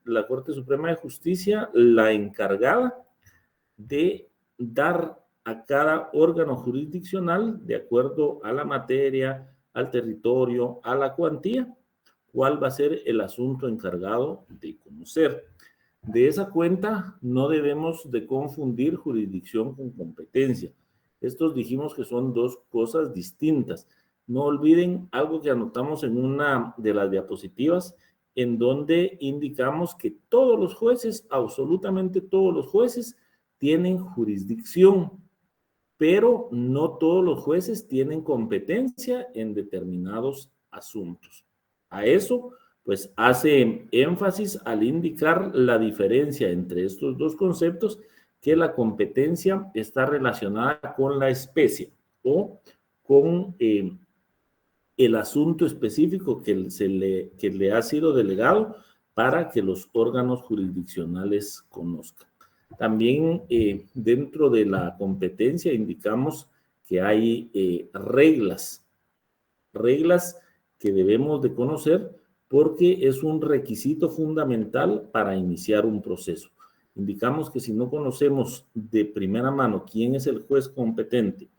la Corte Suprema de Justicia la encargada de dar a cada órgano jurisdiccional, de acuerdo a la materia, al territorio, a la cuantía, cuál va a ser el asunto encargado de conocer. De esa cuenta, no debemos de confundir jurisdicción con competencia. Estos dijimos que son dos cosas distintas. No olviden algo que anotamos en una de las diapositivas, en donde indicamos que todos los jueces, absolutamente todos los jueces, tienen jurisdicción, pero no todos los jueces tienen competencia en determinados asuntos. A eso, pues, hace énfasis al indicar la diferencia entre estos dos conceptos, que la competencia está relacionada con la especie o con el asunto específico que le ha sido delegado para que los órganos jurisdiccionales conozcan. También dentro de la competencia indicamos que hay reglas que debemos de conocer porque es un requisito fundamental para iniciar un proceso. Indicamos que si no conocemos de primera mano quién es el juez competente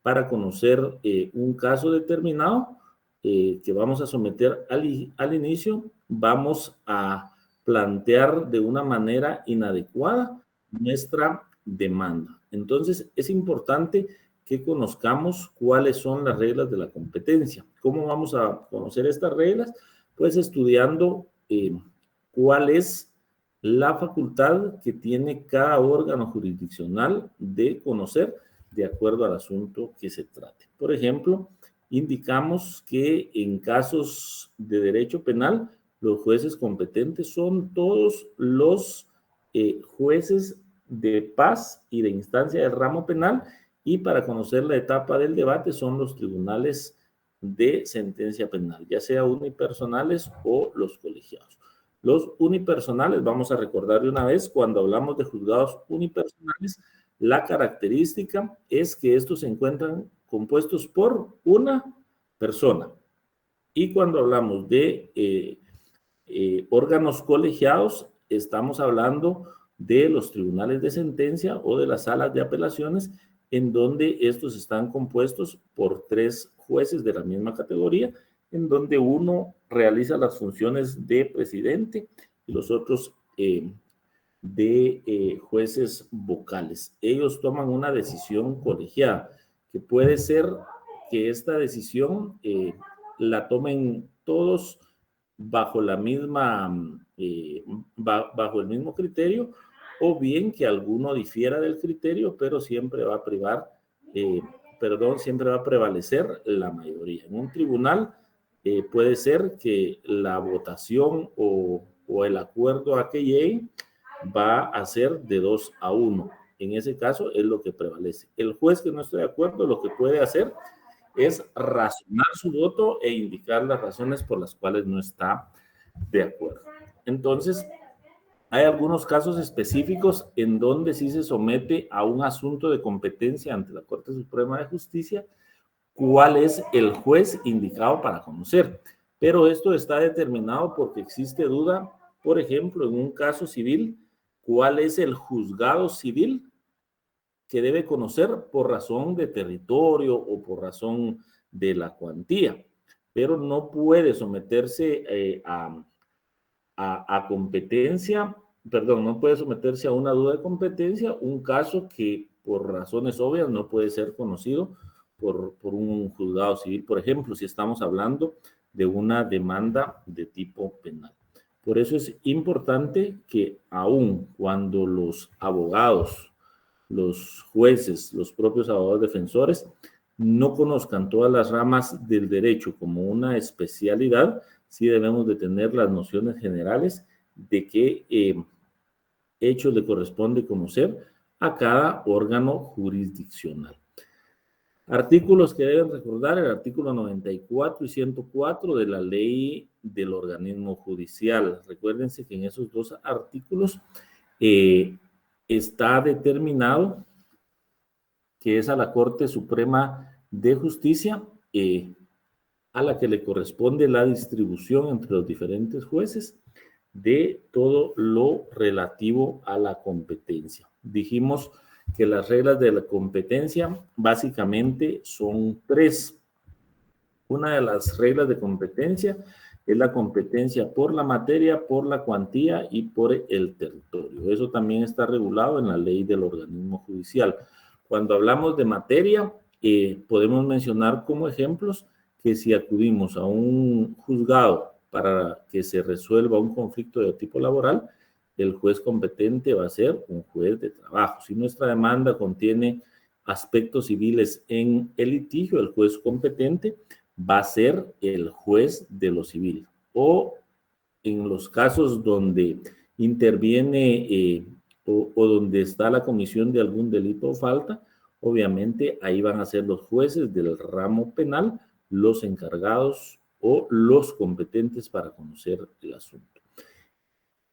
para conocer un caso determinado que vamos a someter al inicio, vamos a plantear de una manera inadecuada nuestra demanda. Entonces, es importante que conozcamos cuáles son las reglas de la competencia. ¿Cómo vamos a conocer estas reglas? Pues estudiando cuál es la facultad que tiene cada órgano jurisdiccional de conocer de acuerdo al asunto que se trate. Por ejemplo, indicamos que en casos de derecho penal, los jueces competentes son todos los jueces de paz y de instancia del ramo penal, y para conocer la etapa del debate son los tribunales de sentencia penal, ya sea unipersonales o los colegiados. Los unipersonales, vamos a recordar de una vez, cuando hablamos de juzgados unipersonales, la característica es que estos se encuentran compuestos por una persona. Y cuando hablamos de órganos colegiados, estamos hablando de los tribunales de sentencia o de las salas de apelaciones, en donde estos están compuestos por 3 jueces de la misma categoría, en donde uno realiza las funciones de presidente y los otros de jueces vocales. Ellos toman una decisión colegiada, que puede ser que esta decisión la tomen todos bajo la misma, bajo el mismo criterio, o bien que alguno difiera del criterio, pero siempre va a siempre va a prevalecer la mayoría. En un tribunal puede ser que la votación o el acuerdo a que lleguen va a ser de 2-1. En ese caso es lo que prevalece. El juez que no esté de acuerdo, lo que puede hacer es razonar su voto e indicar las razones por las cuales no está de acuerdo. Entonces, hay algunos casos específicos en donde sí se somete a un asunto de competencia ante la Corte Suprema de Justicia cuál es el juez indicado para conocer. Pero esto está determinado porque existe duda, por ejemplo, en un caso civil, cuál es el juzgado civil que debe conocer por razón de territorio o por razón de la cuantía, pero no puede someterse a competencia, perdón, no puede someterse a una duda de competencia un caso que por razones obvias no puede ser conocido por un juzgado civil, por ejemplo, si estamos hablando de una demanda de tipo penal. Por eso es importante que aun cuando los abogados, los jueces, los propios abogados defensores no conozcan todas las ramas del derecho como una especialidad, sí debemos de tener las nociones generales de qué hechos le corresponde conocer a cada órgano jurisdiccional. Artículos que deben recordar: el artículo 94 y 104 de la ley del organismo judicial. Recuérdense que en esos 2 artículos está determinado que es a la Corte Suprema de Justicia a la que le corresponde la distribución entre los diferentes jueces de todo lo relativo a la competencia. Dijimos que las reglas de la competencia básicamente son 3. Una de las reglas de competencia es la competencia por la materia, por la cuantía y por el territorio. Eso también está regulado en la ley del organismo judicial. Cuando hablamos de materia, podemos mencionar como ejemplos que si acudimos a un juzgado para que se resuelva un conflicto de tipo laboral, el juez competente va a ser un juez de trabajo. Si nuestra demanda contiene aspectos civiles en el litigio, el juez competente va a ser el juez de lo civil. O en los casos donde interviene o donde está la comisión de algún delito o falta, obviamente ahí van a ser los jueces del ramo penal los encargados o los competentes para conocer el asunto.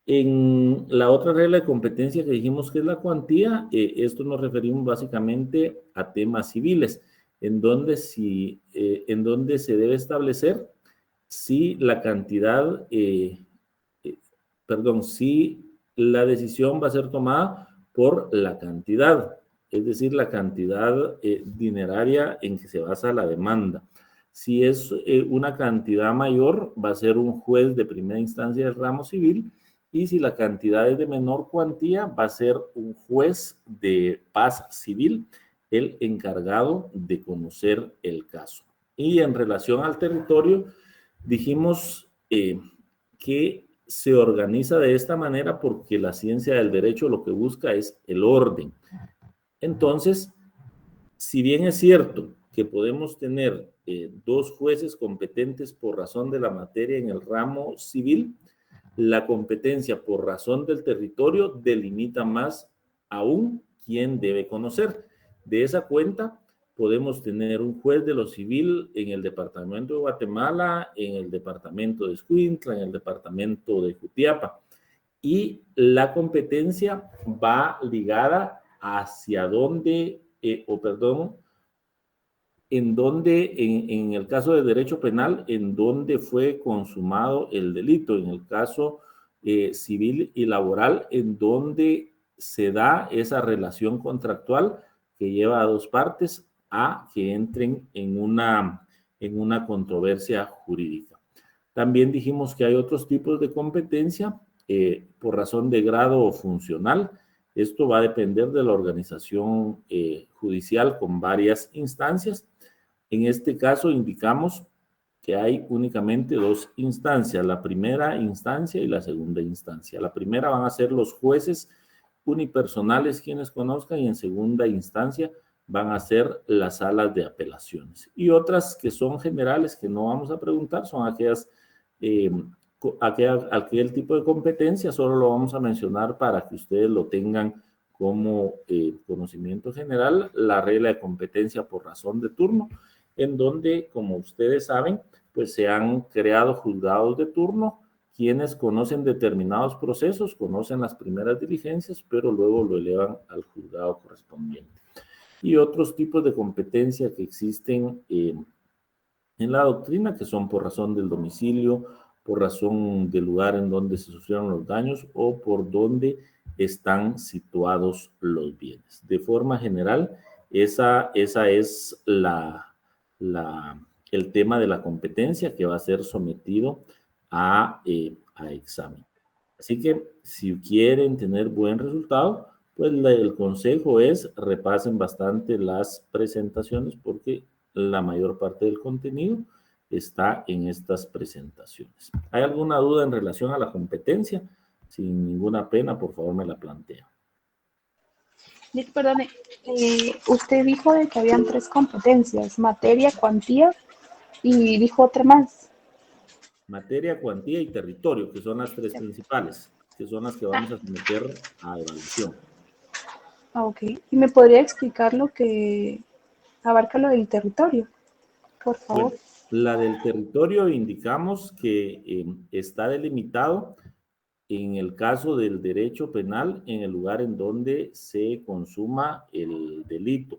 En la otra regla de competencia que dijimos que es la cuantía, esto nos referimos básicamente a temas civiles, en donde se debe establecer si la cantidad, si la decisión va a ser tomada por la cantidad, es decir, la cantidad dineraria en que se basa la demanda. Si es una cantidad mayor, va a ser un juez de primera instancia del ramo civil, y si la cantidad es de menor cuantía, va a ser un juez de paz civil el encargado de conocer el caso. Y en relación al territorio, dijimos que se organiza de esta manera porque la ciencia del derecho lo que busca es el orden. Entonces, si bien es cierto que podemos tener 2 jueces competentes por razón de la materia en el ramo civil, la competencia por razón del territorio delimita más aún quién debe conocer. De esa cuenta, podemos tener un juez de lo civil en el departamento de Guatemala, en el departamento de Escuintla, en el departamento de Jutiapa. Y la competencia va ligada hacia dónde, en donde, en el caso de derecho penal, en donde fue consumado el delito, en el caso civil y laboral, en donde se da esa relación contractual que lleva a 2 partes a que entren en una controversia jurídica. También dijimos que hay otros tipos de competencia por razón de grado funcional. Esto va a depender de la organización judicial con varias instancias. En este caso indicamos que hay únicamente 2 instancias, la primera instancia y la segunda instancia. La primera van a ser los jueces unipersonales quienes conozcan, y en segunda instancia van a ser las salas de apelaciones. Y otras que son generales que no vamos a preguntar son aquellas, aquel tipo de competencia, solo lo vamos a mencionar para que ustedes lo tengan como conocimiento general, la regla de competencia por razón de turno, en donde, como ustedes saben, pues se han creado juzgados de turno, quienes conocen determinados procesos, conocen las primeras diligencias, pero luego lo elevan al juzgado correspondiente. Y otros tipos de competencia que existen en la doctrina, que son por razón del domicilio, por razón del lugar en donde se sufrieron los daños o por donde están situados los bienes. De forma general, esa es el tema de la competencia que va a ser sometido a examen. Así que si quieren tener buen resultado, pues el consejo es repasen bastante las presentaciones porque la mayor parte del contenido está en estas presentaciones. ¿Hay alguna duda en relación a la competencia? Sin ninguna pena, por favor, me la plantea. Perdone, usted dijo de que habían 3 competencias, materia, cuantía y dijo otra más. Materia, cuantía y territorio, que son las 3 principales, que son las que vamos a someter a evaluación. Ok, ¿y me podría explicar lo que abarca lo del territorio, por favor? Bueno, la del territorio indicamos que está delimitado en el caso del derecho penal en el lugar en donde se consuma el delito.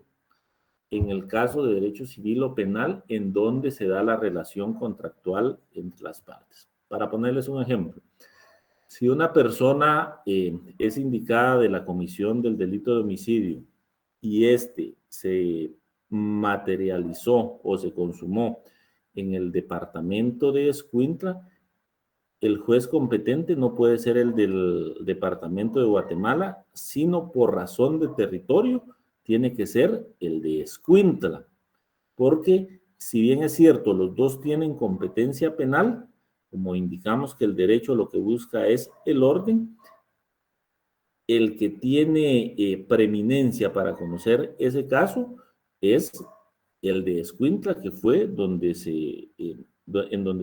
En el caso de derecho civil o penal, en donde se da la relación contractual entre las partes. Para ponerles un ejemplo, Si una persona es indicada de la comisión del delito de homicidio y este se materializó o se consumó en el departamento de Escuintla, el juez competente no puede ser el del departamento de Guatemala, sino por razón de territorio tiene que ser el de Escuintla, porque si bien es cierto, los dos tienen competencia penal, como indicamos que el derecho lo que busca es el orden, el que tiene preeminencia para conocer ese caso es el de Escuintla, que fue en donde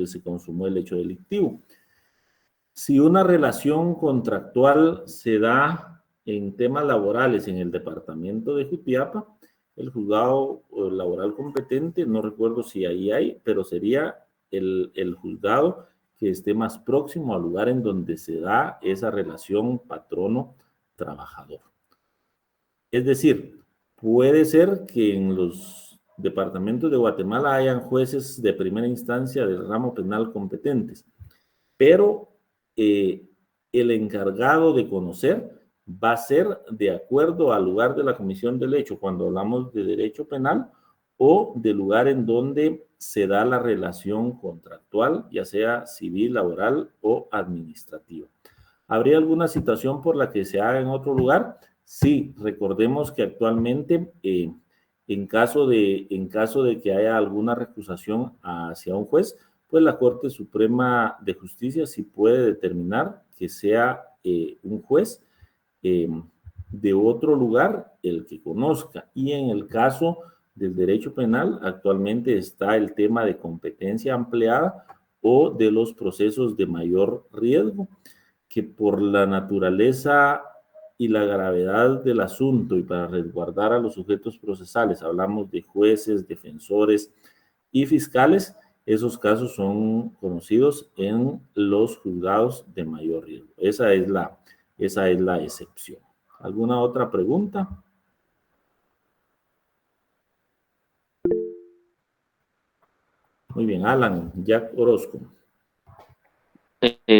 se consumó el hecho delictivo. Si una relación contractual se da en temas laborales en el departamento de Jutiapa, el juzgado laboral competente, no recuerdo si ahí hay, pero sería el juzgado que esté más próximo al lugar en donde se da esa relación patrono-trabajador. Es decir, puede ser que en los departamentos de Guatemala hayan jueces de primera instancia del ramo penal competentes, pero el encargado de conocer va a ser de acuerdo al lugar de la comisión del hecho, cuando hablamos de derecho penal, o del lugar en donde se da la relación contractual, ya sea civil, laboral o administrativa. ¿Habría alguna situación por la que se haga en otro lugar? Sí, recordemos que actualmente, en caso de que haya alguna recusación hacia un juez, pues la Corte Suprema de Justicia sí puede determinar que sea un juez de otro lugar el que conozca. Y en el caso del derecho penal, actualmente está el tema de competencia ampliada o de los procesos de mayor riesgo, que por la naturaleza y la gravedad del asunto y para resguardar a los sujetos procesales, hablamos de jueces, defensores y fiscales, esos casos son conocidos en los juzgados de mayor riesgo. Esa es la excepción. ¿Alguna otra pregunta? Muy bien, Alan, Jack Orozco.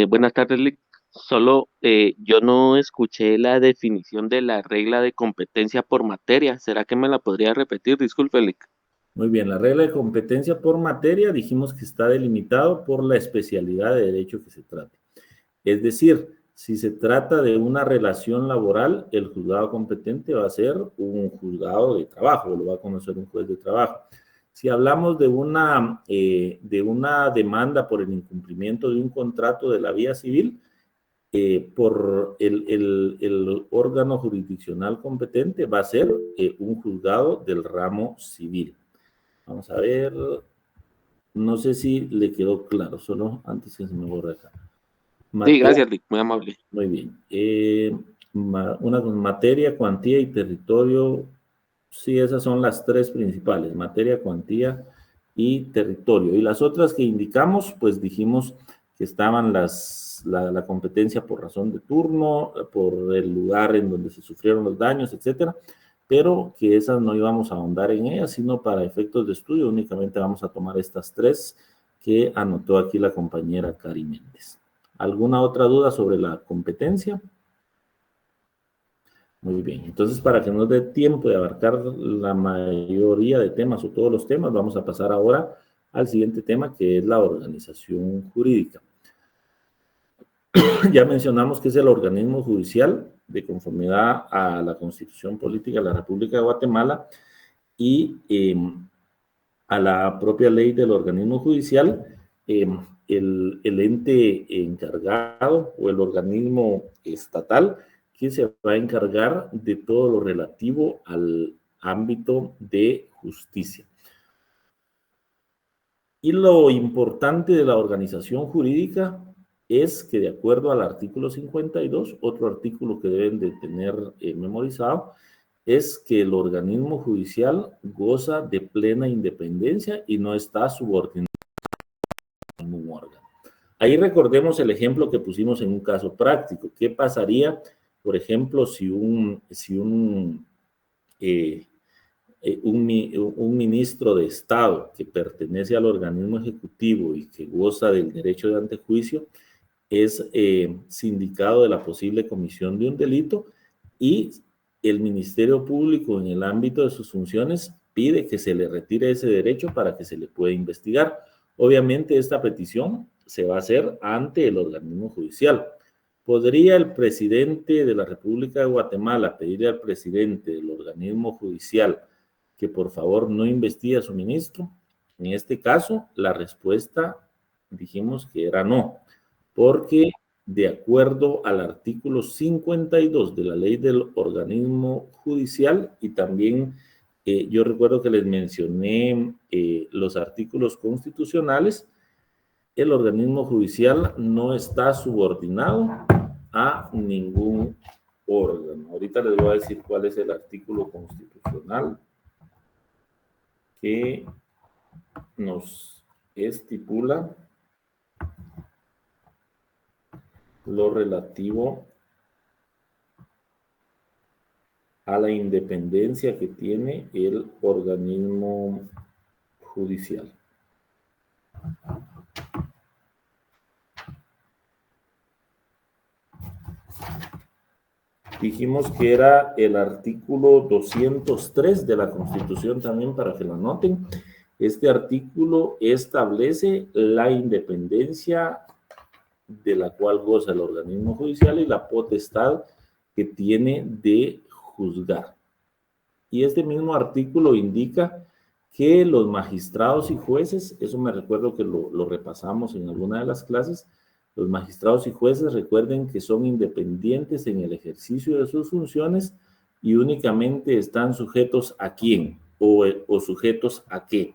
Buenas tardes, Lick. Solo yo no escuché la definición de la regla de competencia por materia. ¿Será que me la podría repetir? Disculpe, Lick. Muy bien, la regla de competencia por materia dijimos que está delimitado por la especialidad de derecho que se trate. Es decir, si se trata de una relación laboral, el juzgado competente va a ser un juzgado de trabajo, lo va a conocer un juez de trabajo. Si hablamos de una demanda por el incumplimiento de un contrato de la vía civil, por el órgano jurisdiccional competente va a ser un juzgado del ramo civil. Vamos a ver, no sé si le quedó claro, solo antes que se me borre acá. Sí, gracias, Lick, muy amable. Muy bien. Una con materia, cuantía y territorio. Sí, esas son las tres principales, materia, cuantía y territorio. Y las otras que indicamos, pues dijimos que estaban la competencia por razón de turno, por el lugar en donde se sufrieron los daños, etcétera, pero que esas no íbamos a ahondar en ellas, sino para efectos de estudio únicamente vamos a tomar estas tres que anotó aquí la compañera Cari Méndez. ¿Alguna otra duda sobre la competencia? Muy bien, entonces para que nos dé tiempo de abarcar la mayoría de temas o todos los temas, vamos a pasar ahora al siguiente tema, que es la organización jurídica. Ya mencionamos que es el organismo judicial de conformidad a la Constitución Política de la República de Guatemala y a la propia ley del organismo judicial. El ente encargado o el organismo estatal que se va a encargar de todo lo relativo al ámbito de justicia. Y lo importante de la organización jurídica es que de acuerdo al artículo 52, otro artículo que deben de tener memorizado, es que el organismo judicial goza de plena independencia y no está subordinado a ningún órgano. Ahí recordemos el ejemplo que pusimos en un caso práctico. ¿Qué pasaría, por ejemplo, si un ministro de Estado que pertenece al organismo ejecutivo y que goza del derecho de antejuicio es sindicado de la posible comisión de un delito y el Ministerio Público, en el ámbito de sus funciones, pide que se le retire ese derecho para que se le pueda investigar. Obviamente esta petición se va a hacer ante el organismo judicial. ¿Podría el presidente de la República de Guatemala pedirle al presidente del organismo judicial que por favor no investigue a su ministro? En este caso, la respuesta dijimos que era no, porque de acuerdo al artículo 52 de la ley del organismo judicial y también yo recuerdo que les mencioné los artículos constitucionales, el organismo judicial no está subordinado a ningún órgano. Ahorita les voy a decir cuál es el artículo constitucional que nos estipula lo relativo a la independencia que tiene el organismo judicial. Dijimos que era el artículo 203 de la Constitución también, para que lo anoten. Este artículo establece la independencia de la cual goza el organismo judicial y la potestad que tiene de juzgar. Y este mismo artículo indica que los magistrados y jueces, eso me recuerdo que lo repasamos en alguna de las clases, los magistrados y jueces recuerden que son independientes en el ejercicio de sus funciones y únicamente están sujetos a quién o sujetos a qué.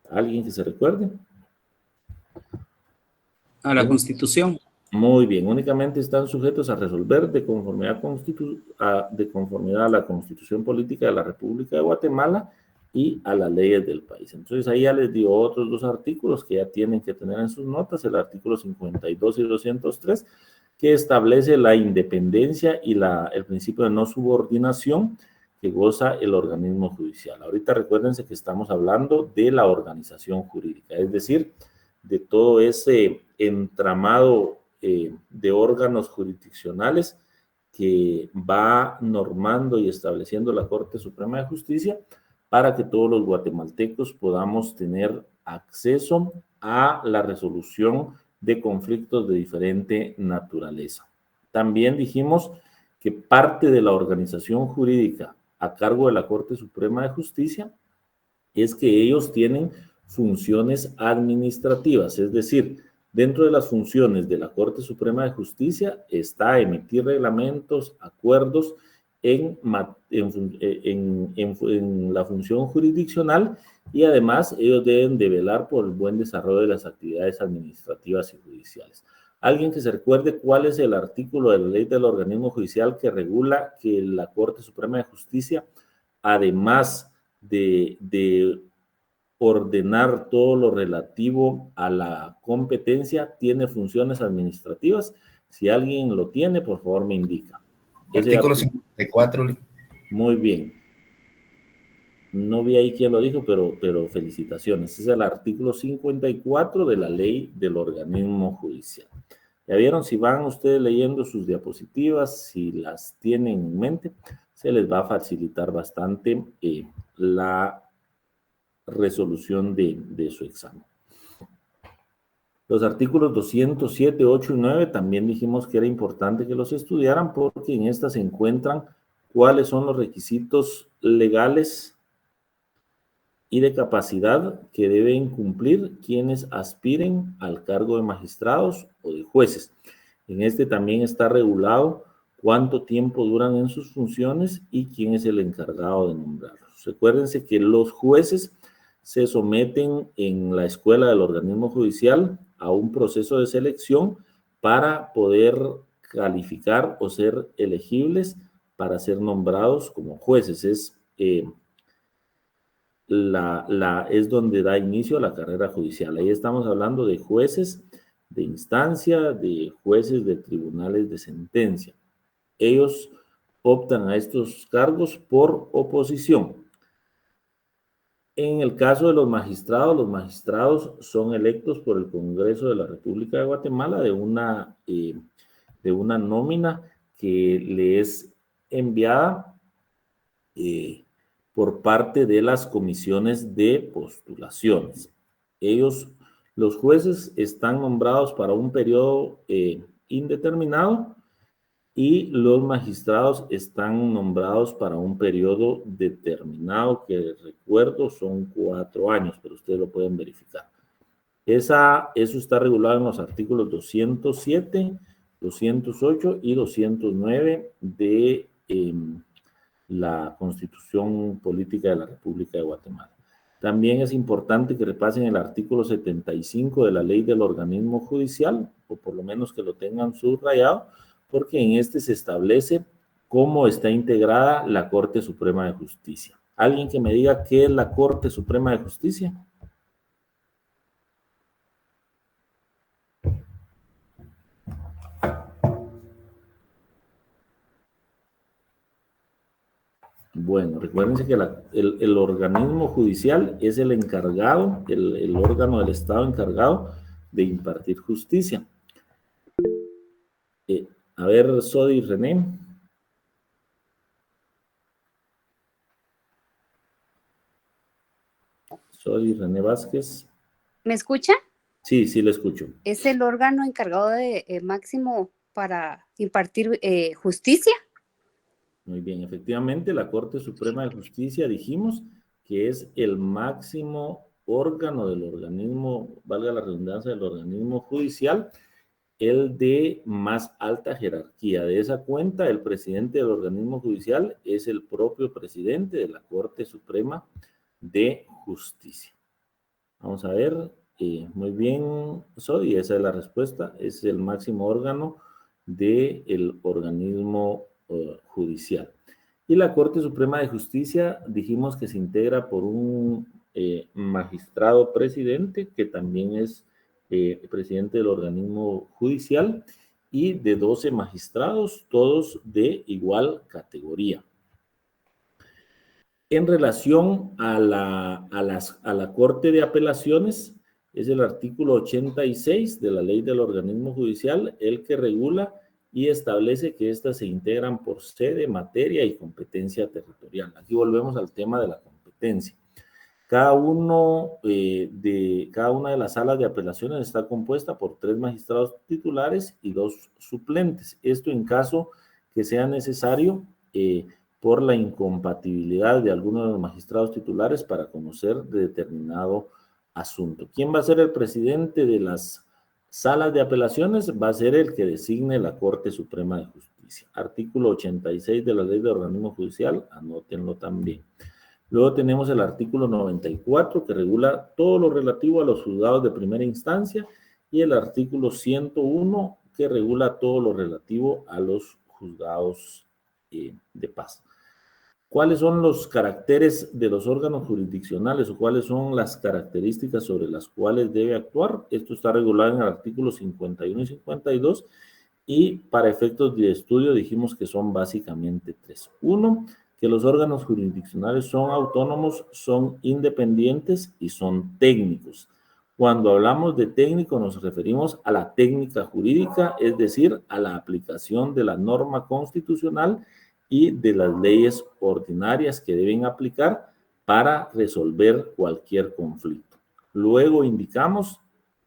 ¿Alguien que se recuerde? A la Constitución. Muy bien, únicamente están sujetos a resolver de conformidad a la Constitución Política de la República de Guatemala y a las leyes del país. Entonces ahí ya les dio otros dos artículos que ya tienen que tener en sus notas, el artículo 52 y 203, que establece la independencia y el principio de no subordinación que goza el organismo judicial. Ahorita recuérdense que estamos hablando de la organización jurídica, es decir, de todo ese entramado de órganos jurisdiccionales que va normando y estableciendo la Corte Suprema de Justicia para que todos los guatemaltecos podamos tener acceso a la resolución de conflictos de diferente naturaleza. También dijimos que parte de la organización jurídica a cargo de la Corte Suprema de Justicia es que ellos tienen funciones administrativas, es decir, dentro de las funciones de la Corte Suprema de Justicia está emitir reglamentos, acuerdos en la función jurisdiccional y además ellos deben de velar por el buen desarrollo de las actividades administrativas y judiciales. Alguien que se recuerde cuál es el artículo de la ley del organismo judicial que regula que la Corte Suprema de Justicia, además de ordenar todo lo relativo a la competencia, tiene funciones administrativas. Si alguien lo tiene, por favor me indica. Artículo 54. Muy bien. No vi ahí quién lo dijo, pero felicitaciones. Es el artículo 54 de la ley del organismo judicial. Ya vieron, si van ustedes leyendo sus diapositivas, si las tienen en mente, se les va a facilitar bastante la resolución de su examen. Los artículos 207, 8 y 9 también dijimos que era importante que los estudiaran porque en estas se encuentran cuáles son los requisitos legales y de capacidad que deben cumplir quienes aspiren al cargo de magistrados o de jueces. En este también está regulado cuánto tiempo duran en sus funciones y quién es el encargado de nombrarlos. Recuérdense que los jueces se someten en la escuela del organismo judicial a un proceso de selección para poder calificar o ser elegibles para ser nombrados como jueces. Es donde da inicio a la carrera judicial. Ahí estamos hablando de jueces de instancia, de jueces de tribunales de sentencia. Ellos optan a estos cargos por oposición. En el caso de los magistrados son electos por el Congreso de la República de Guatemala de una nómina que le es enviada por parte de las comisiones de postulaciones. Los jueces están nombrados para un periodo indeterminado y los magistrados están nombrados para un periodo determinado, que recuerdo son 4 años, pero ustedes lo pueden verificar. Eso está regulado en los artículos 207, 208 y 209 de la Constitución Política de la República de Guatemala. También es importante que repasen el artículo 75 de la Ley del Organismo Judicial, o por lo menos que lo tengan subrayado, porque en este se establece cómo está integrada la Corte Suprema de Justicia. ¿Alguien que me diga qué es la Corte Suprema de Justicia? Bueno, recuérdense que el organismo judicial es el encargado, el órgano del Estado encargado de impartir justicia. A ver, Sodi y René. Sodi René Vázquez. ¿Me escucha? Sí, sí, le escucho. ¿Es el órgano encargado de máximo para impartir justicia? Muy bien, efectivamente, la Corte Suprema de Justicia dijimos que es el máximo órgano del organismo, valga la redundancia, del organismo judicial, el de más alta jerarquía. De esa cuenta, el presidente del organismo judicial es el propio presidente de la Corte Suprema de Justicia. Vamos a ver, muy bien, Sodi, esa es la respuesta, es el máximo órgano del organismo judicial. Y la Corte Suprema de Justicia dijimos que se integra por un magistrado presidente, que también es presidente del organismo judicial, y de 12 magistrados, todos de igual categoría. En relación a la Corte de Apelaciones, es el artículo 86 de la Ley del Organismo Judicial el que regula y establece que éstas se integran por sede, materia y competencia territorial. Aquí volvemos al tema de la competencia. Cada una de las salas de apelaciones está compuesta por 3 magistrados titulares y 2 suplentes. Esto en caso que sea necesario por la incompatibilidad de algunos de los magistrados titulares para conocer de determinado asunto. ¿Quién va a ser el presidente de las salas de apelaciones? Va a ser el que designe la Corte Suprema de Justicia. Artículo 86 de la Ley de Organismo Judicial, anótenlo también. Luego tenemos el artículo 94 que regula todo lo relativo a los juzgados de primera instancia y el artículo 101 que regula todo lo relativo a los juzgados de paz. ¿Cuáles son los caracteres de los órganos jurisdiccionales o cuáles son las características sobre las cuales debe actuar? Esto está regulado en el artículo 51 y 52 y para efectos de estudio dijimos que son básicamente 3. 1, que los órganos jurisdiccionales son autónomos, son independientes y son técnicos. Cuando hablamos de técnico nos referimos a la técnica jurídica, es decir, a la aplicación de la norma constitucional y de las leyes ordinarias que deben aplicar para resolver cualquier conflicto. Luego indicamos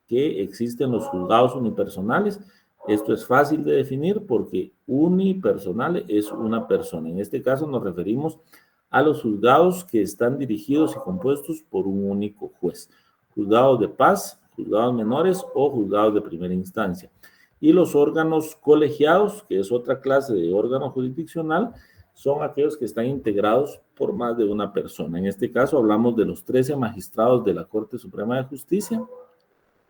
que existen los juzgados unipersonales. Esto es fácil de definir porque unipersonal es una persona. En este caso nos referimos a los juzgados que están dirigidos y compuestos por un único juez. Juzgados de paz, juzgados menores o juzgados de primera instancia. Y los órganos colegiados, que es otra clase de órgano jurisdiccional, son aquellos que están integrados por más de una persona. En este caso hablamos de los 13 magistrados de la Corte Suprema de Justicia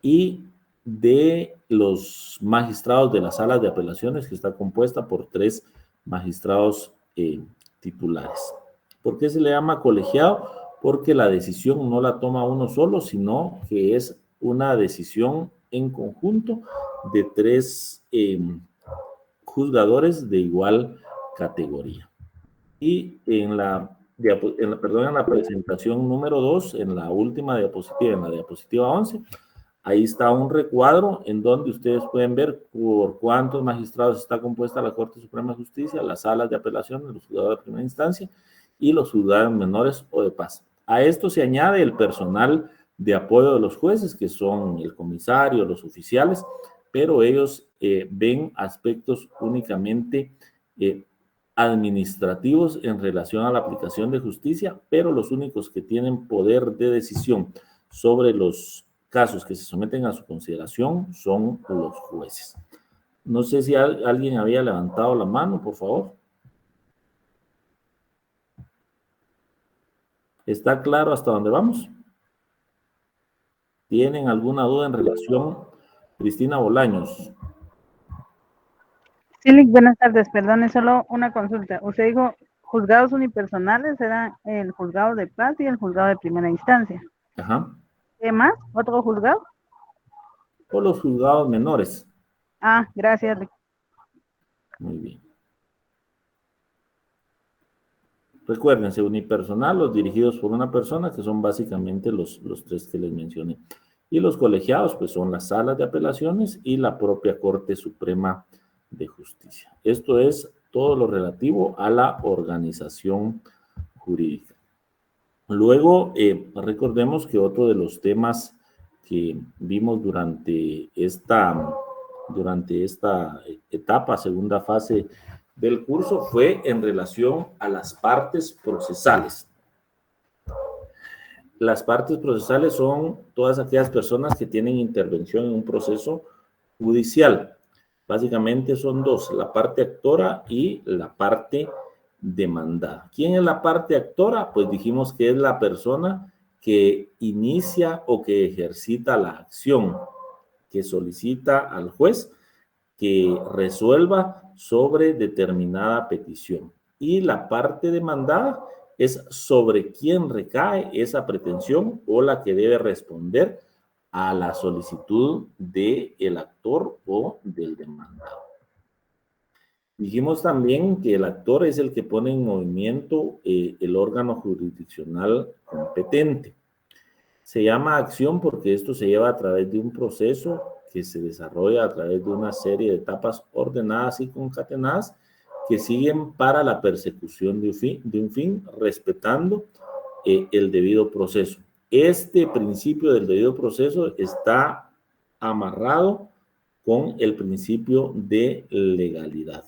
y de los magistrados de las salas de apelaciones, que está compuesta por 3 magistrados titulares. ¿Por qué se le llama colegiado? Porque la decisión no la toma uno solo, sino que es una decisión en conjunto de 3 juzgadores de igual categoría. Y en la en la presentación número 2, en la última diapositiva, en la diapositiva 11, ahí está un recuadro en donde ustedes pueden ver por cuántos magistrados está compuesta la Corte Suprema de Justicia, las salas de apelación, los juzgados de primera instancia y los juzgados menores o de paz. A esto se añade el personal de apoyo de los jueces, que son el comisario, los oficiales, pero ellos ven aspectos únicamente administrativos en relación a la aplicación de justicia, pero los únicos que tienen poder de decisión sobre los casos que se someten a su consideración son los jueces. No sé si alguien había levantado la mano, por favor. ¿Está claro hasta dónde vamos? ¿Tienen alguna duda en relación? Cristina Bolaños. Sí, Lic, buenas tardes. Perdón, es solo una consulta. Usted dijo juzgados unipersonales, era el juzgado de paz y el juzgado de primera instancia. Ajá. ¿Qué más? ¿Otro juzgado? O los juzgados menores. Ah, gracias, Lic. Muy bien. Recuérdense, unipersonal, los dirigidos por una persona, que son básicamente los tres que les mencioné. Y los colegiados, pues son las salas de apelaciones y la propia Corte Suprema de Justicia. Esto es todo lo relativo a la organización jurídica. Luego, recordemos que otro de los temas que vimos durante esta etapa, segunda fase del curso, fue en relación a las partes procesales. Las partes procesales son todas aquellas personas que tienen intervención en un proceso judicial. Básicamente son dos, la parte actora y la parte demandada. ¿Quién es la parte actora? Pues dijimos que es la persona que inicia o que ejercita la acción, que solicita al juez que resuelva sobre determinada petición. Y la parte demandada es sobre quién recae esa pretensión o la que debe responder a la solicitud del actor o del demandado. Dijimos también que el actor es el que pone en movimiento el órgano jurisdiccional competente. Se llama acción porque esto se lleva a través de un proceso que se desarrolla a través de una serie de etapas ordenadas y concatenadas que siguen para la persecución de un fin, respetando el debido proceso. Este principio del debido proceso está amarrado con el principio de legalidad.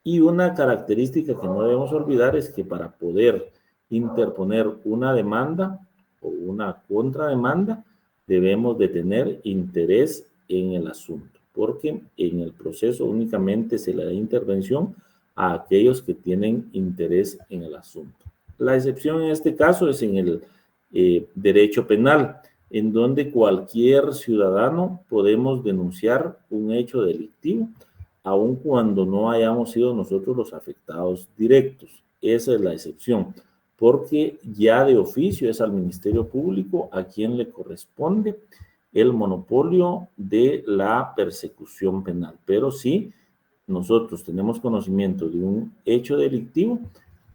Y una característica que no debemos olvidar es que para poder interponer una demanda o una contrademanda, debemos de tener interés en el asunto, porque en el proceso únicamente se le da intervención a aquellos que tienen interés en el asunto. La excepción en este caso es en el derecho penal, en donde cualquier ciudadano podemos denunciar un hecho delictivo, aun cuando no hayamos sido nosotros los afectados directos. Esa es la excepción, porque ya de oficio es al Ministerio Público a quien le corresponde el monopolio de la persecución penal. Pero si nosotros tenemos conocimiento de un hecho delictivo,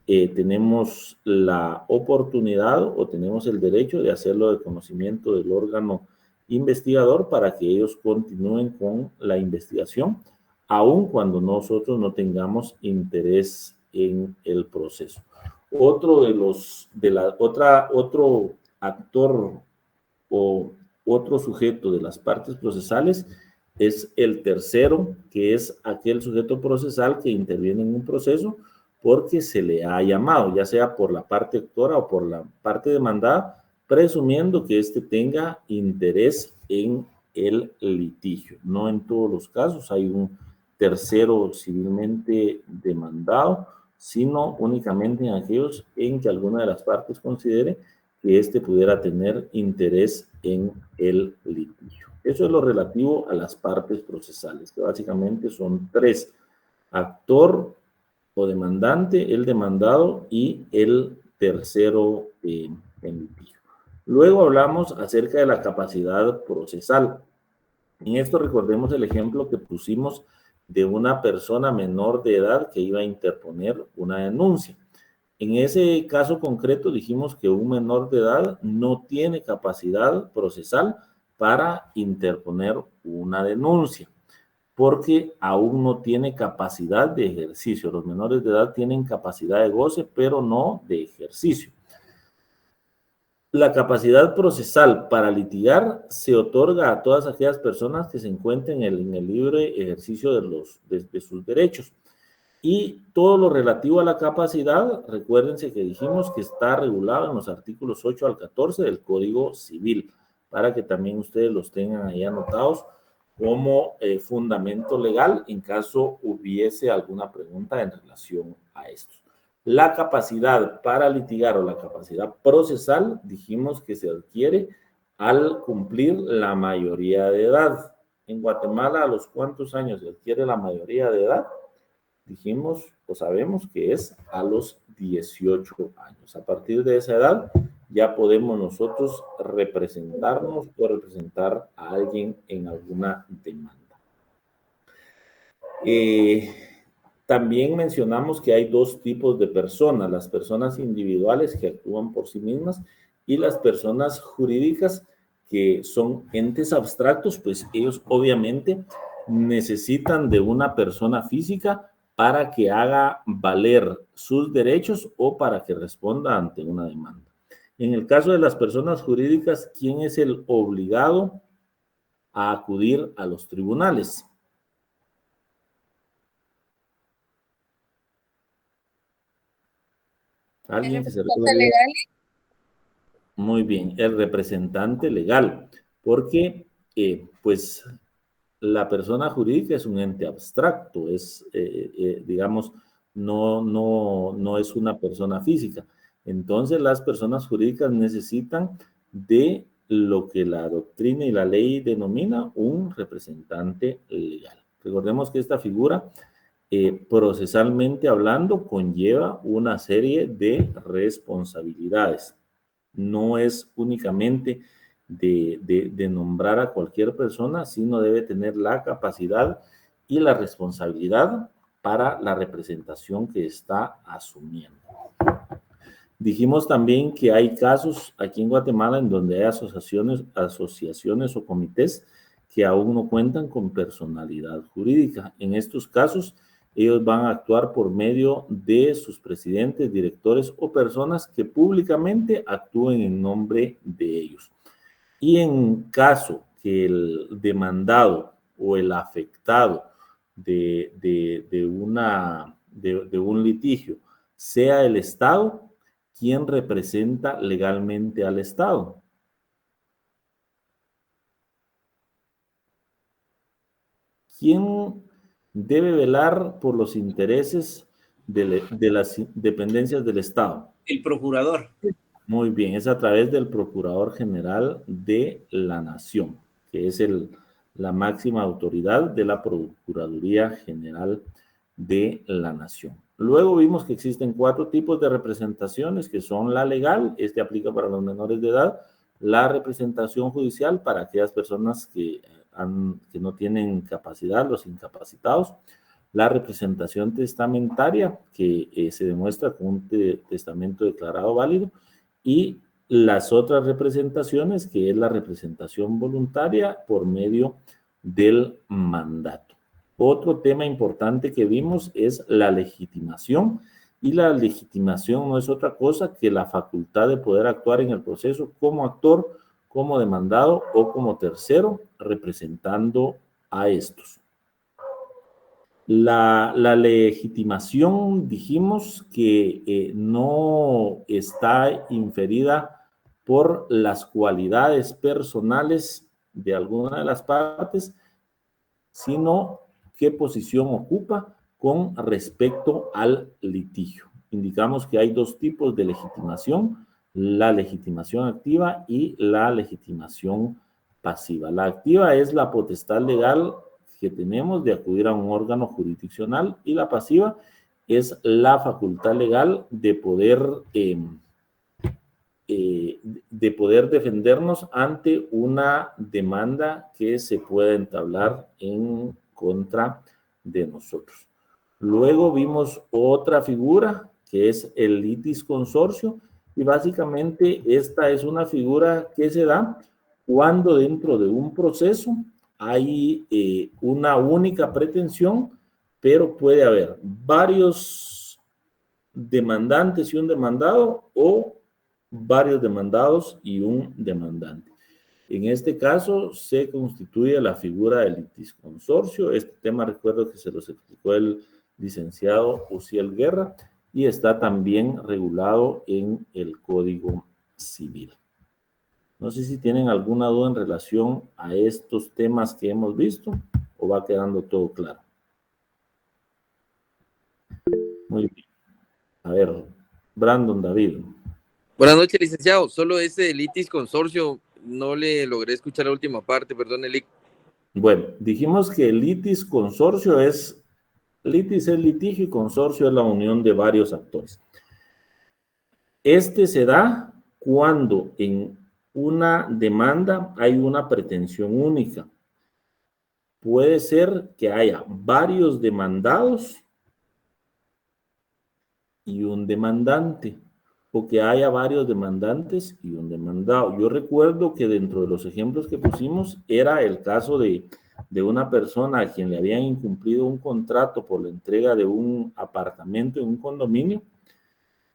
tenemos la oportunidad o tenemos el derecho de hacerlo de conocimiento del órgano investigador para que ellos continúen con la investigación, aun cuando nosotros no tengamos interés en el proceso. Otro actor o otro sujeto de las partes procesales es el tercero, que es aquel sujeto procesal que interviene en un proceso porque se le ha llamado, ya sea por la parte actora o por la parte demandada, presumiendo que éste tenga interés en el litigio. No en todos los casos hay un tercero civilmente demandado, sino únicamente en aquellos en que alguna de las partes considere que éste pudiera tener interés en el litigio. Eso es lo relativo a las partes procesales, que básicamente son tres: actor o demandante, el demandado y el tercero en litigio. Luego hablamos acerca de la capacidad procesal. En esto recordemos el ejemplo que pusimos de una persona menor de edad que iba a interponer una denuncia. En ese caso concreto dijimos que un menor de edad no tiene capacidad procesal para interponer una denuncia, porque aún no tiene capacidad de ejercicio. Los menores de edad tienen capacidad de goce, pero no de ejercicio. La capacidad procesal para litigar se otorga a todas aquellas personas que se encuentren en el libre ejercicio de sus derechos. Y todo lo relativo a la capacidad, recuérdense que dijimos que está regulado en los artículos 8 al 14 del Código Civil, para que también ustedes los tengan ahí anotados como fundamento legal en caso hubiese alguna pregunta en relación a esto. La capacidad para litigar o la capacidad procesal, dijimos que se adquiere al cumplir la mayoría de edad. En Guatemala, ¿a los cuántos años se adquiere la mayoría de edad? Dijimos o sabemos que es a los 18 años. A partir de esa edad ya podemos nosotros representarnos o representar a alguien en alguna demanda. También mencionamos que hay dos tipos de personas, las personas individuales que actúan por sí mismas y las personas jurídicas que son entes abstractos, pues ellos obviamente necesitan de una persona física para que haga valer sus derechos o para que responda ante una demanda. En el caso de las personas jurídicas, ¿quién es el obligado a acudir a los tribunales? ¿Alguien que se recuerde? Muy bien, el representante legal, porque pues la persona jurídica es un ente abstracto, es, digamos, no es una persona física. Entonces, las personas jurídicas necesitan de lo que la doctrina y la ley denomina un representante legal. Recordemos que esta figura, procesalmente hablando, conlleva una serie de responsabilidades. No es únicamente de nombrar a cualquier persona, sino debe tener la capacidad y la responsabilidad para la representación que está asumiendo. Dijimos también que hay casos aquí en Guatemala en donde hay asociaciones o comités que aún no cuentan con personalidad jurídica. En estos casos, ellos van a actuar por medio de sus presidentes, directores o personas que públicamente actúen en nombre de ellos. Y en caso que el demandado o el afectado de un litigio sea el Estado, ¿quién representa legalmente al Estado? ¿Quién debe velar por los intereses de las dependencias del Estado? El procurador. Muy bien, es a través del Procurador General de la Nación, que es la máxima autoridad de la Procuraduría General de la Nación. Luego vimos que existen 4 tipos de representaciones, que son la legal, este aplica para los menores de edad, la representación judicial para aquellas personas que no tienen capacidad, los incapacitados, la representación testamentaria, que se demuestra con un testamento declarado válido, y las otras representaciones, que es la representación voluntaria por medio del mandato. Otro tema importante que vimos es la legitimación, y la legitimación no es otra cosa que la facultad de poder actuar en el proceso como actor, como demandado o como tercero, representando a estos. La legitimación, dijimos que no está inferida por las cualidades personales de alguna de las partes, sino qué posición ocupa con respecto al litigio. Indicamos que hay 2 tipos de legitimación, la legitimación activa y la legitimación pasiva. La activa es la potestad legal que tenemos de acudir a un órgano jurisdiccional, y la pasiva es la facultad legal de poder defendernos ante una demanda que se pueda entablar en contra de nosotros. Luego vimos otra figura que es el litis consorcio, y básicamente esta es una figura que se da cuando dentro de un proceso hay una única pretensión, pero puede haber varios demandantes y un demandado, o varios demandados y un demandante. En este caso se constituye la figura del litis consorcio. Este tema recuerdo que se los explicó el licenciado Uciel Guerra y está también regulado en el Código Civil. No sé si tienen alguna duda en relación a estos temas que hemos visto o va quedando todo claro. Muy bien. A ver, Brandon David. Buenas noches, licenciado. Solo ese litis consorcio, no le logré escuchar la última parte, perdón, Elic. Bueno, dijimos que el litis consorcio litis es litigio y consorcio es la unión de varios actores. Este se da cuando en una demanda hay una pretensión única. Puede ser que haya varios demandados y un demandante, o que haya varios demandantes y un demandado. Yo recuerdo que dentro de los ejemplos que pusimos era el caso de una persona a quien le habían incumplido un contrato por la entrega de un apartamento en un condominio,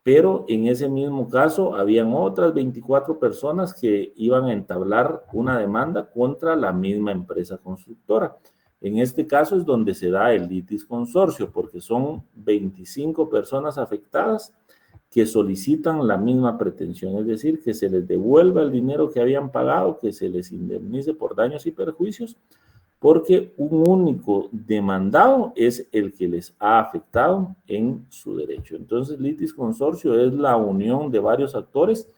pero en ese mismo caso habían otras 24 personas que iban a entablar una demanda contra la misma empresa constructora. En este caso es donde se da el litis consorcio, porque son 25 personas afectadas que solicitan la misma pretensión, es decir, que se les devuelva el dinero que habían pagado, que se les indemnice por daños y perjuicios, porque un único demandado es el que les ha afectado en su derecho. Entonces, litis consorcio es la unión de varios actores,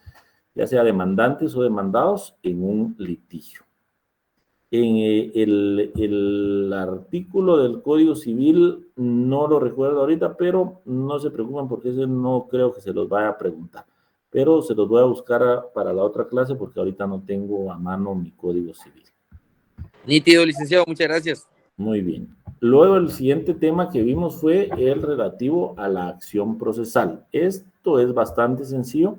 ya sea demandantes o demandados, en un litigio. En el artículo del Código Civil, no lo recuerdo ahorita, pero no se preocupen porque ese no creo que se los vaya a preguntar. Pero se los voy a buscar para la otra clase porque ahorita no tengo a mano mi Código Civil. Nítido, licenciado, muchas gracias. Muy bien. Luego el siguiente tema que vimos fue el relativo a la acción procesal. Esto es bastante sencillo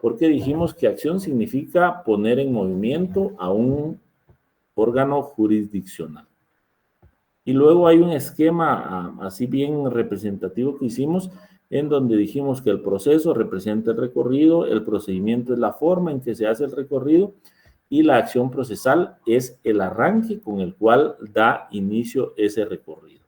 porque dijimos que acción significa poner en movimiento a un órgano jurisdiccional. Y luego hay un esquema así bien representativo que hicimos en donde dijimos que el proceso representa el recorrido, el procedimiento es la forma en que se hace el recorrido y la acción procesal es el arranque con el cual da inicio ese recorrido.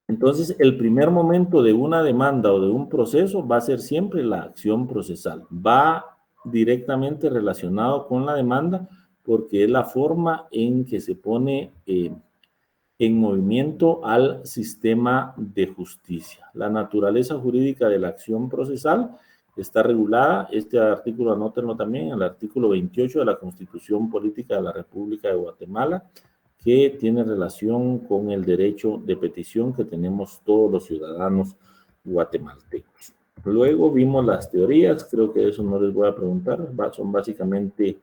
Entonces, el primer momento de una demanda o de un proceso va a ser siempre la acción procesal. Va directamente relacionado con la demanda porque es la forma en que se pone en movimiento al sistema de justicia. La naturaleza jurídica de la acción procesal está regulada, este artículo anótenlo también, el artículo 28 de la Constitución Política de la República de Guatemala, que tiene relación con el derecho de petición que tenemos todos los ciudadanos guatemaltecos. Luego vimos las teorías, creo que eso no les voy a preguntar, son básicamente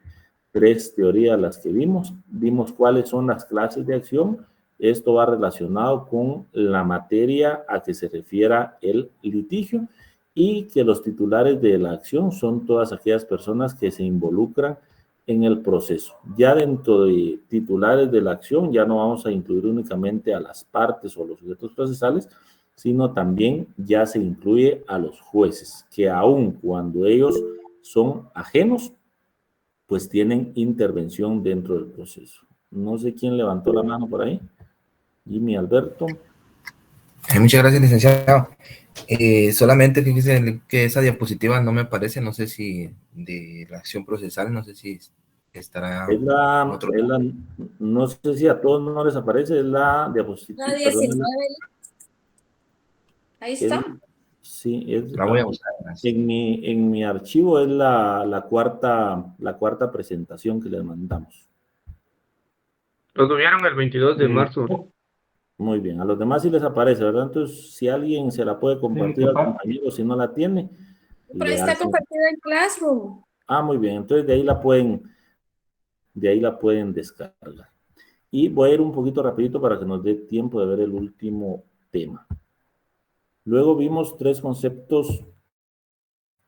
3 teorías las que vimos. Vimos cuáles son las clases de acción. Esto va relacionado con la materia a que se refiera el litigio y que los titulares de la acción son todas aquellas personas que se involucran en el proceso. Ya dentro de titulares de la acción ya no vamos a incluir únicamente a las partes o los sujetos procesales, sino también ya se incluye a los jueces, que aun cuando ellos son ajenos, pues tienen intervención dentro del proceso. No sé quién levantó la mano por ahí. Jimmy Alberto. Muchas gracias, licenciado. Solamente fíjese que esa diapositiva no me aparece, no sé si de la acción procesal, no sé si estará no sé si a todos no les aparece, es la diapositiva. La 19. Ahí está. Sí, la voy a buscar. En mi archivo es la cuarta presentación que les mandamos. Lo tuvieron el 22 de marzo. Muy bien, a los demás sí les aparece, ¿verdad? Entonces, si alguien se la puede compartir al compañero, si no la tiene. Pero está compartida en Classroom. Ah, muy bien, entonces de ahí la pueden descargar. Y voy a ir un poquito rapidito para que nos dé tiempo de ver el último tema. Luego vimos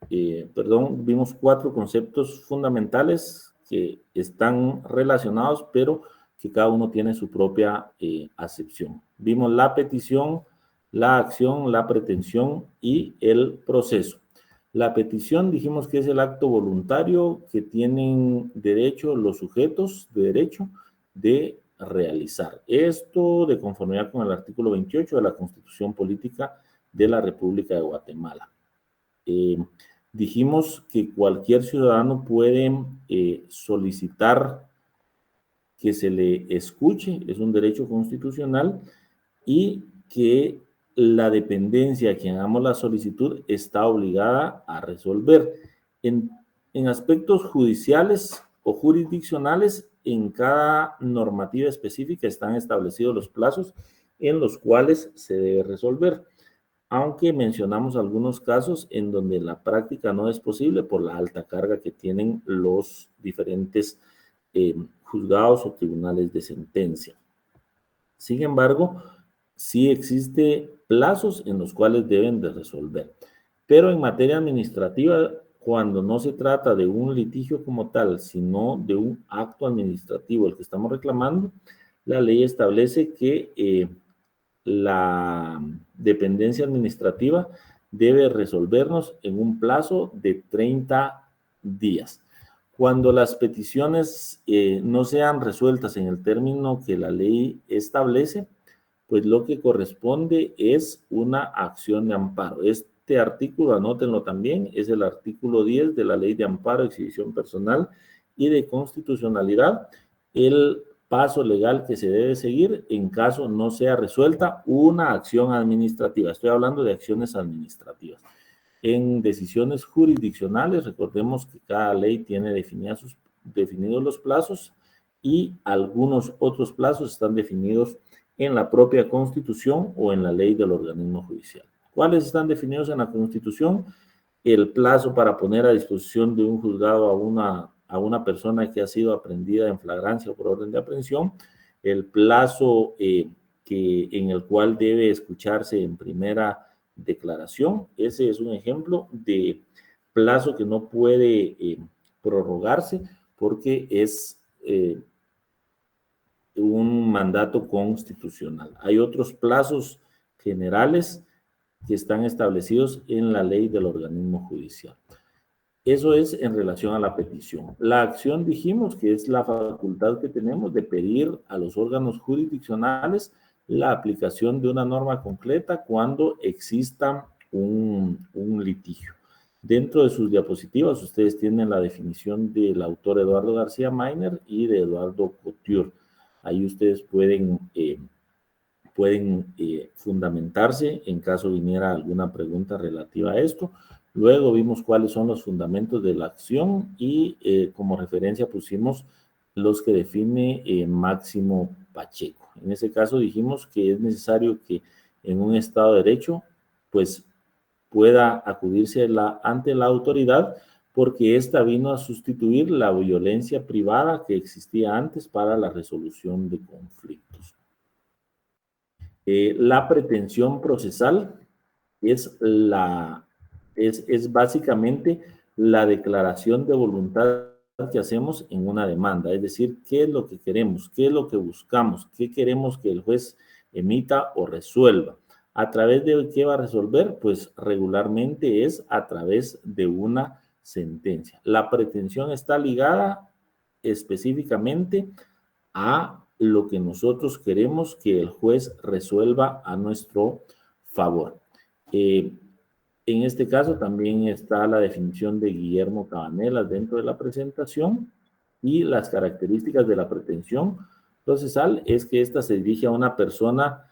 vimos 4 conceptos fundamentales que están relacionados, pero que cada uno tiene su propia acepción. Vimos la petición, la acción, la pretensión y el proceso. La petición dijimos que es el acto voluntario que tienen derecho los sujetos de derecho de realizar. Esto de conformidad con el artículo 28 de la Constitución Política de la República de Guatemala. Dijimos que cualquier ciudadano puede solicitar que se le escuche, es un derecho constitucional, y que la dependencia a quien hagamos la solicitud está obligada a resolver. En aspectos judiciales o jurisdiccionales, en cada normativa específica están establecidos los plazos en los cuales se debe resolver, aunque mencionamos algunos casos en donde la práctica no es posible por la alta carga que tienen los diferentes juzgados o tribunales de sentencia. Sin embargo, sí existe plazos en los cuales deben de resolver. Pero en materia administrativa, cuando no se trata de un litigio como tal, sino de un acto administrativo el que estamos reclamando, la ley establece que la dependencia administrativa debe resolvernos en un plazo de 30 días. Cuando las peticiones no sean resueltas en el término que la ley establece, pues lo que corresponde es una acción de amparo. Este artículo, anótenlo también, es el artículo 10 de la Ley de Amparo, Exhibición Personal y de Constitucionalidad. El paso legal que se debe seguir en caso no sea resuelta una acción administrativa. Estoy hablando de acciones administrativas. En decisiones jurisdiccionales, recordemos que cada ley tiene definidos los plazos y algunos otros plazos están definidos en la propia Constitución o en la ley del organismo judicial. ¿Cuáles están definidos en la Constitución? El plazo para poner a disposición de un juzgado a una persona que ha sido aprehendida en flagrancia o por orden de aprehensión, el plazo en el cual debe escucharse en primera declaración. Ese es un ejemplo de plazo que no puede prorrogarse porque es un mandato constitucional. Hay otros plazos generales que están establecidos en la ley del organismo judicial. Eso es en relación a la petición. La acción dijimos que es la facultad que tenemos de pedir a los órganos jurisdiccionales la aplicación de una norma concreta cuando exista un litigio. Dentro de sus diapositivas ustedes tienen la definición del autor Eduardo García Maynard y de Eduardo Couture. Ahí ustedes pueden fundamentarse en caso viniera alguna pregunta relativa a esto. Luego vimos cuáles son los fundamentos de la acción y como referencia pusimos los que define Máximo Pacheco. En ese caso dijimos que es necesario que en un Estado de Derecho pues pueda acudirse ante la autoridad porque ésta vino a sustituir la violencia privada que existía antes para la resolución de conflictos. La pretensión procesal es básicamente la declaración de voluntad que hacemos en una demanda, es decir, qué es lo que queremos, qué es lo que buscamos, qué queremos que el juez emita o resuelva. ¿A través de qué va a resolver? Pues regularmente es a través de una sentencia. La pretensión está ligada específicamente a lo que nosotros queremos que el juez resuelva a nuestro favor. En este caso también está la definición de Guillermo Cabanelas dentro de la presentación y las características de la pretensión procesal es que ésta se dirige a una persona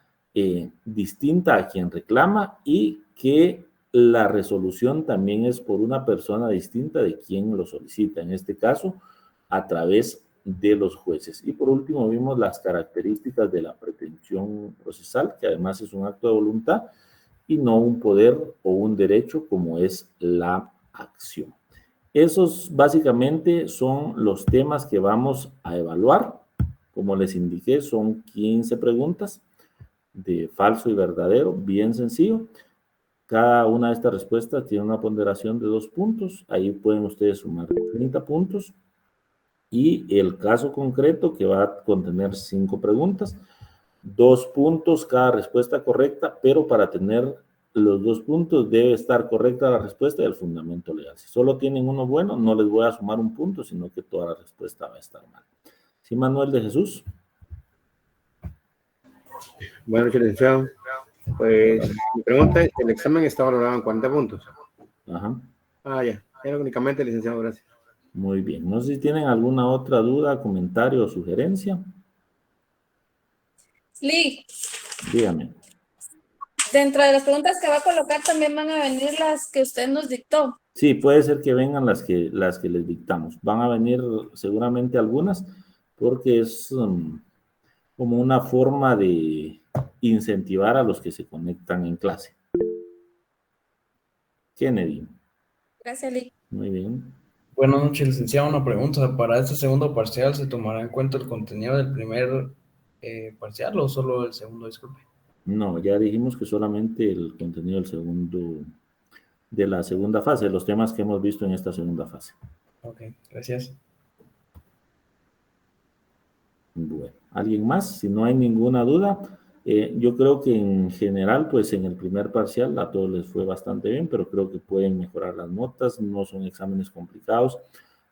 distinta a quien reclama y que la resolución también es por una persona distinta de quien lo solicita, en este caso a través de los jueces. Y por último vimos las características de la pretensión procesal, que además es un acto de voluntad y no un poder o un derecho como es la acción. Esos básicamente son los temas que vamos a evaluar. Como les indiqué, son 15 preguntas de falso y verdadero, bien sencillo. Cada una de estas respuestas tiene una ponderación de 2 puntos. Ahí pueden ustedes sumar 30 puntos. Y el caso concreto, que va a contener 5 preguntas, 2 puntos cada respuesta correcta, pero para tener los 2 puntos debe estar correcta la respuesta y el fundamento legal. Si solo tienen uno bueno, no les voy a sumar un punto, sino que toda la respuesta va a estar mal. ¿Sí, Manuel de Jesús? Buenas noches, licenciado. Pues mi pregunta es, el examen está valorado en 40 puntos. Ajá. Ya. Era únicamente, licenciado, gracias. Muy bien. No sé si tienen alguna otra duda, comentario o sugerencia. Lee, Dígame. dentro de las preguntas que va a colocar también van a venir las que usted nos dictó. Sí, puede ser que vengan las que les dictamos. Van a venir seguramente algunas porque es como una forma de incentivar a los que se conectan en clase. Kennedy. Gracias, Lee. Muy bien. Buenas noches, licenciado. Una pregunta. ¿Para este segundo parcial se tomará en cuenta el contenido del primer parcial o solo del segundo? Disculpe. No, ya dijimos que solamente el contenido de la segunda fase, los temas que hemos visto en esta segunda fase. Ok, gracias. Bueno, ¿alguien más? Si no hay ninguna duda, yo creo que en general, pues en el primer parcial a todos les fue bastante bien, pero creo que pueden mejorar las notas, no son exámenes complicados,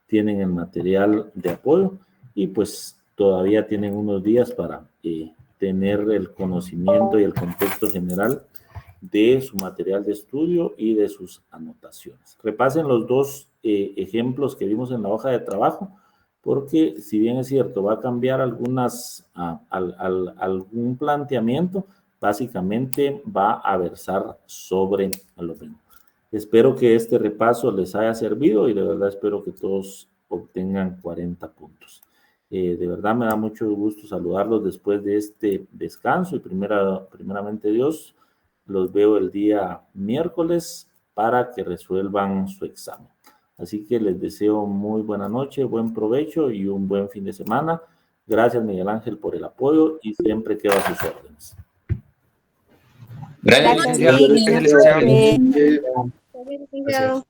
tienen el material de apoyo y pues todavía tienen unos días para tener el conocimiento y el contexto general de su material de estudio y de sus anotaciones. Repasen los 2 ejemplos que vimos en la hoja de trabajo, porque si bien es cierto, va a cambiar algún planteamiento, básicamente va a versar sobre lo mismo. Espero que este repaso les haya servido y de verdad espero que todos obtengan 40 puntos. De verdad me da mucho gusto saludarlos después de este descanso y primeramente Dios, los veo el día miércoles para que resuelvan su examen. Así que les deseo muy buena noche, buen provecho y un buen fin de semana. Gracias, Miguel Ángel, por el apoyo y siempre quedo a sus órdenes. Gracias, Gracias, licenciado. Gracias.